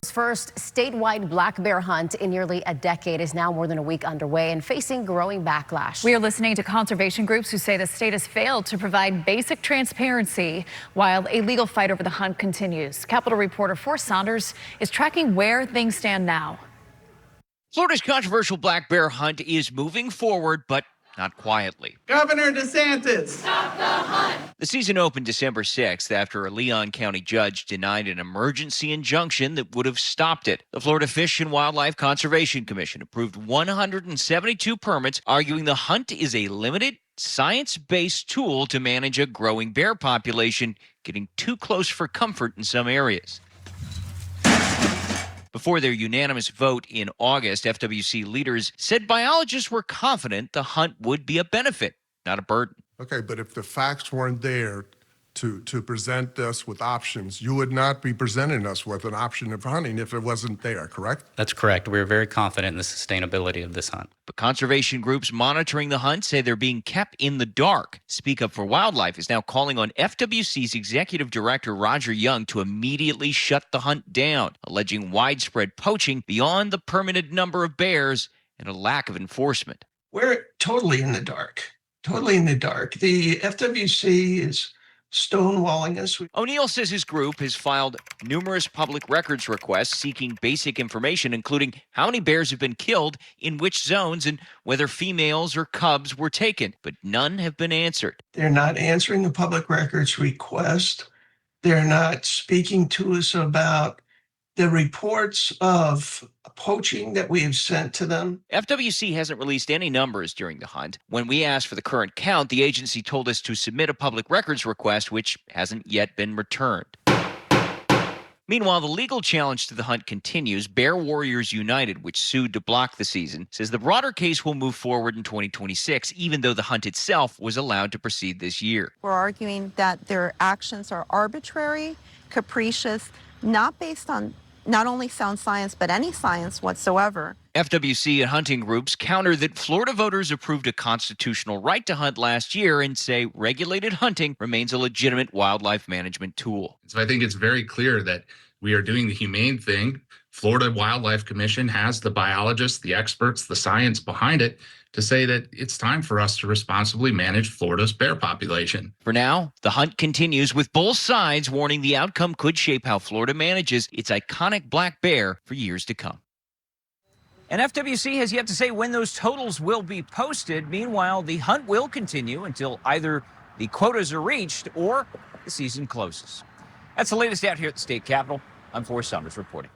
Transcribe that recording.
Florida's first statewide black bear hunt in nearly a decade is now more than a week underway and facing growing backlash. We are listening to conservation groups who say the state has failed to provide basic transparency while a legal fight over the hunt continues. Capitol reporter Forrest Saunders is tracking where things stand now. Florida's controversial black bear hunt is moving forward, but not quietly. Governor DeSantis, stop the hunt! The season opened December 6th after a Leon County judge denied an emergency injunction that would have stopped it. The Florida Fish and Wildlife Conservation Commission approved 172 permits, arguing the hunt is a limited, science-based tool to manage a growing bear population, getting too close for comfort in some areas. Before their unanimous vote in August, FWC leaders said biologists were confident the hunt would be a benefit, not a burden. Okay, but if the facts weren't there to present us with options, you would not be presenting us with an option of hunting if it wasn't there, correct? That's correct. We're very confident in the sustainability of this hunt. But conservation groups monitoring the hunt say they're being kept in the dark. Speak Up for Wildlife is now calling on FWC's executive director, Roger Young, to immediately shut the hunt down, alleging widespread poaching beyond the permitted number of bears and a lack of enforcement. we're totally in the dark. Totally in the dark. The FWC is stonewalling us. O'Neill says his group has filed numerous public records requests seeking basic information, including how many bears have been killed, in which zones, and whether females or cubs were taken, but none have been answered. They're not answering the public records request. They're not speaking to us about the reports of poaching that we have sent to them. FWC hasn't released any numbers during the hunt. When we asked for the current count, the agency told us to submit a public records request, which hasn't yet been returned. Meanwhile, the legal challenge to the hunt continues. Bear Warriors United, which sued to block the season, says the broader case will move forward in 2026, even though the hunt itself was allowed to proceed this year. We're arguing that their actions are arbitrary, capricious, not based on not only sound science, but any science whatsoever. FWC and hunting groups counter that Florida voters approved a constitutional right to hunt last year and say regulated hunting remains a legitimate wildlife management tool. So I think it's very clear that we are doing the humane thing. Florida Wildlife Commission has the biologists, the experts, the science behind it to say that it's time for us to responsibly manage Florida's bear population. For now, the hunt continues, with both sides warning the outcome could shape how Florida manages its iconic black bear for years to come. And FWC has yet to say when those totals will be posted. Meanwhile, the hunt will continue until either the quotas are reached or the season closes. That's the latest out here at the state capitol. I'm Forrest Saunders reporting.